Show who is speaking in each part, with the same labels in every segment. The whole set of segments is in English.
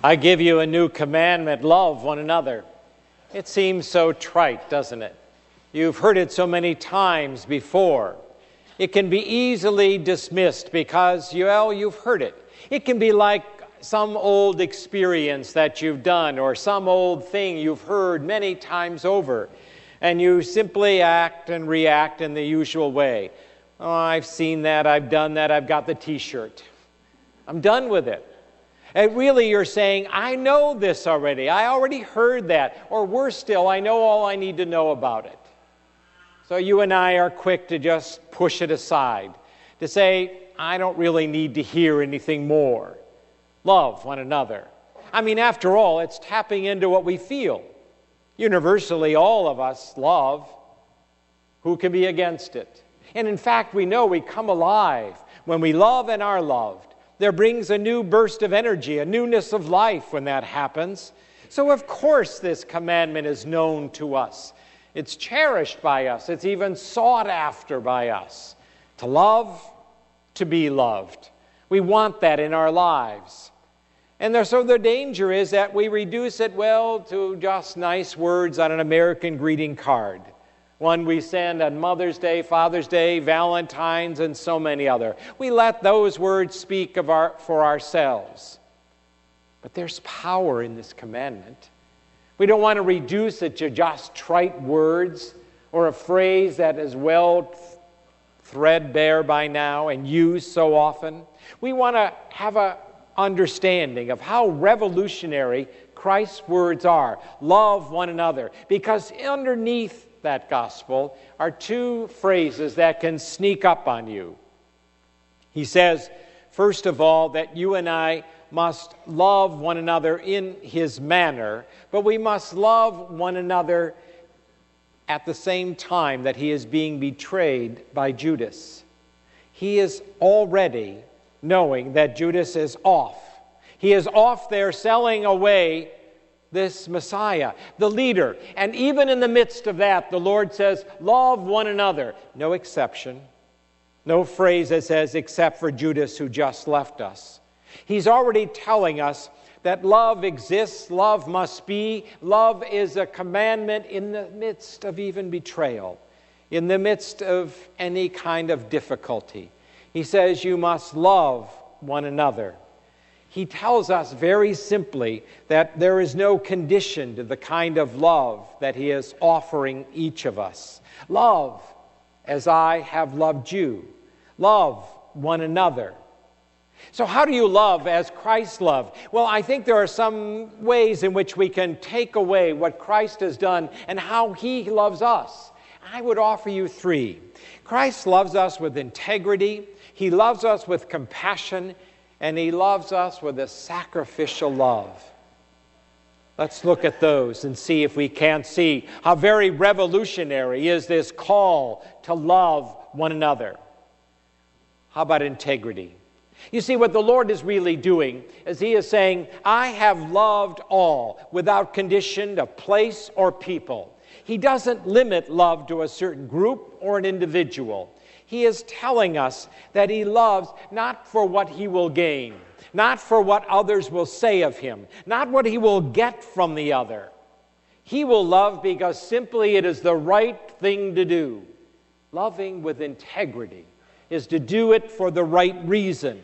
Speaker 1: I give you a new commandment, love one another. It seems so trite, doesn't it? You've heard it so many times before. It can be easily dismissed because, you've heard it. It can be like some old experience that you've done or some old thing you've heard many times over, and you simply act and react in the usual way. Oh, I've seen that, I've done that, I've got the t-shirt. I'm done with it. And really you're saying, I know this already. I already heard that. Or worse still, I know all I need to know about it. So you and I are quick to just push it aside, to say, I don't really need to hear anything more. Love one another. I mean, after all, it's tapping into what we feel. Universally, all of us love. Who can be against it? And in fact, we know we come alive when we love and are loved. There brings a new burst of energy, a newness of life when that happens. So of course this commandment is known to us. It's cherished by us. It's even sought after by us. To love, to be loved. We want that in our lives. And so the danger is that we reduce it, to just nice words on an American greeting card. One we send on Mother's Day, Father's Day, Valentine's, and so many other. We let those words speak for ourselves. But there's power in this commandment. We don't want to reduce it to just trite words or a phrase that is well threadbare by now and used so often. We want to have an understanding of how revolutionary Christ's words are. Love one another. Because underneath that gospel are two phrases that can sneak up on you. He says, first of all, that you and I must love one another in his manner, but we must love one another at the same time that he is being betrayed by Judas. He is already knowing that Judas is off. He is off there selling away this Messiah, the leader. And even in the midst of that, the Lord says, love one another. No exception. No phrase that says, except for Judas who just left us. He's already telling us that love exists, love must be. Love is a commandment in the midst of even betrayal, in the midst of any kind of difficulty. He says you must love one another. He tells us very simply that there is no condition to the kind of love that he is offering each of us. Love as I have loved you. Love one another. So how do you love as Christ loved? Well, I think there are some ways in which we can take away what Christ has done and how he loves us. I would offer you three. Christ loves us with integrity. He loves us with compassion. And he loves us with a sacrificial love. Let's look at those and see if we can't see how very revolutionary is this call to love one another. How about integrity? You see, what the Lord is really doing is he is saying, I have loved all without condition of place or people. He doesn't limit love to a certain group or an individual. He is telling us that he loves not for what he will gain, not for what others will say of him, not what he will get from the other. He will love because simply it is the right thing to do. Loving with integrity is to do it for the right reason.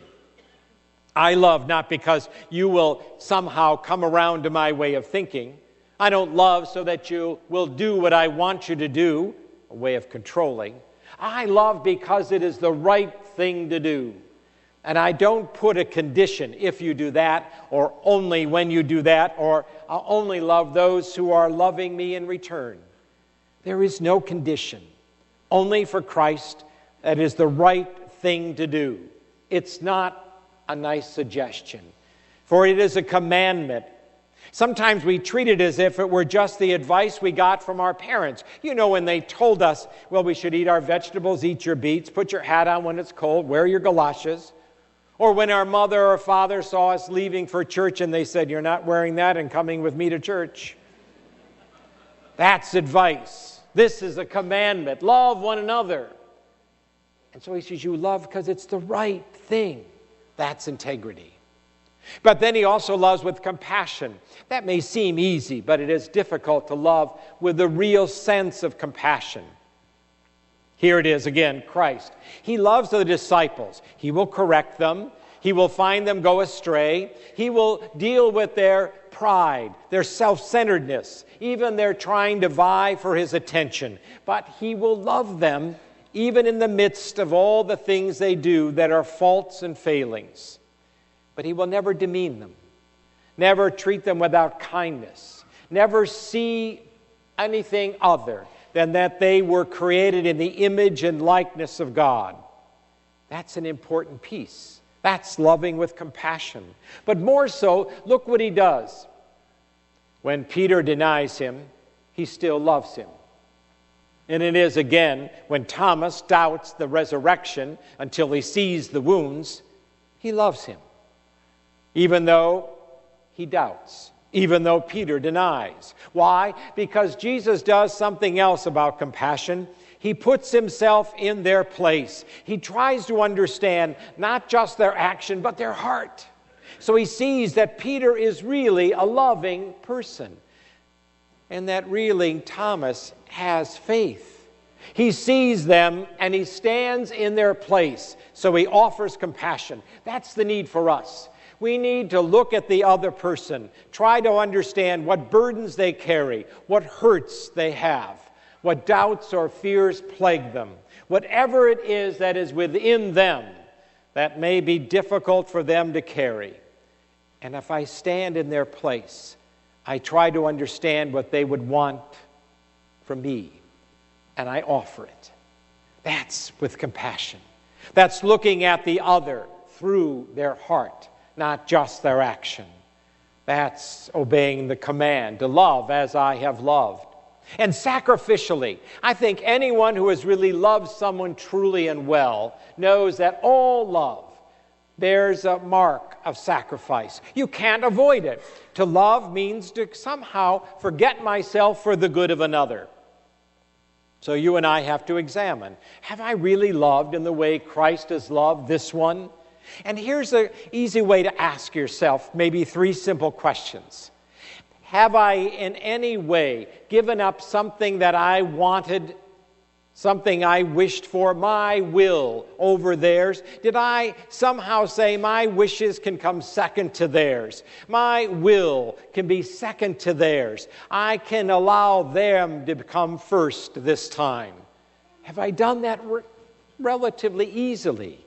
Speaker 1: I love not because you will somehow come around to my way of thinking. I don't love so that you will do what I want you to do, a way of controlling. I love because it is the right thing to do. And I don't put a condition, if you do that, or only when you do that, or I'll only love those who are loving me in return. There is no condition. Only for Christ, that is the right thing to do. It's not a nice suggestion, for it is a commandment. Sometimes we treat it as if it were just the advice we got from our parents. You know, when they told us, we should eat our vegetables, eat your beets, put your hat on when it's cold, wear your galoshes. Or when our mother or father saw us leaving for church and they said, you're not wearing that and coming with me to church. That's advice. This is a commandment. Love one another. And so he says, you love because it's the right thing. That's integrity. But then he also loves with compassion. That may seem easy, but it is difficult to love with a real sense of compassion. Here it is again, Christ. He loves the disciples. He will correct them. He will find them go astray. He will deal with their pride, their self-centeredness, even their trying to vie for his attention. But he will love them even in the midst of all the things they do that are faults and failings. But he will never demean them, never treat them without kindness, never see anything other than that they were created in the image and likeness of God. That's an important piece. That's loving with compassion. But more so, look what he does. When Peter denies him, he still loves him. And it is again, when Thomas doubts the resurrection until he sees the wounds, he loves him. Even though he doubts, even though Peter denies. Why? Because Jesus does something else about compassion. He puts himself in their place. He tries to understand not just their action, but their heart. So he sees that Peter is really a loving person, and that really Thomas has faith. He sees them and he stands in their place. So he offers compassion. That's the need for us. We need to look at the other person, try to understand what burdens they carry, what hurts they have, what doubts or fears plague them, whatever it is that is within them that may be difficult for them to carry. And if I stand in their place, I try to understand what they would want from me, and I offer it. That's with compassion. That's looking at the other through their heart, not just their action. That's obeying the command to love as I have loved. And sacrificially, I think anyone who has really loved someone truly and well knows that all love bears a mark of sacrifice. You can't avoid it. To love means to somehow forget myself for the good of another. So you and I have to examine, have I really loved in the way Christ has loved this one? And here's an easy way to ask yourself maybe 3 simple questions. Have I in any way given up something that I wanted, something I wished for, my will over theirs? Did I somehow say my wishes can come second to theirs? My will can be second to theirs. I can allow them to come first this time. Have I done that relatively easily?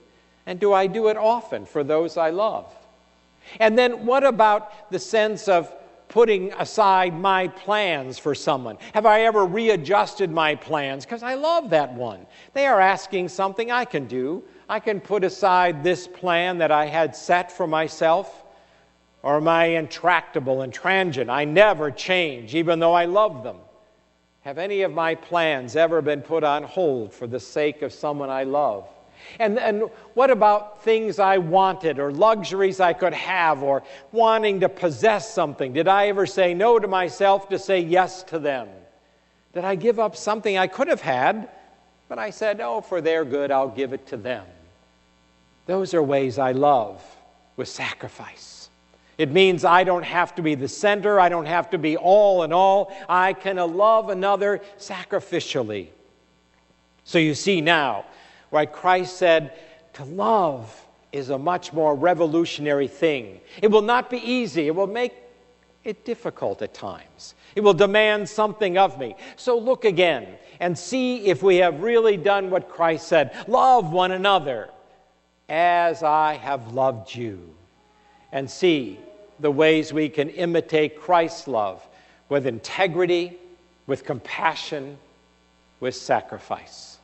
Speaker 1: And do I do it often for those I love? And then what about the sense of putting aside my plans for someone? Have I ever readjusted my plans? Because I love that one. They are asking something I can do. I can put aside this plan that I had set for myself. Or am I intractable and transient? I never change, even though I love them. Have any of my plans ever been put on hold for the sake of someone I love? And what about things I wanted or luxuries I could have or wanting to possess something? Did I ever say no to myself to say yes to them? Did I give up something I could have had, but I said, oh, for their good, I'll give it to them? Those are ways I love with sacrifice. It means I don't have to be the center. I don't have to be all in all. I can love another sacrificially. So you see now, right, Christ said to love is a much more revolutionary thing. It will not be easy. It will make it difficult at times. It will demand something of me. So look again and see if we have really done what Christ said. Love one another as I have loved you. And see the ways we can imitate Christ's love with integrity, with compassion, with sacrifice.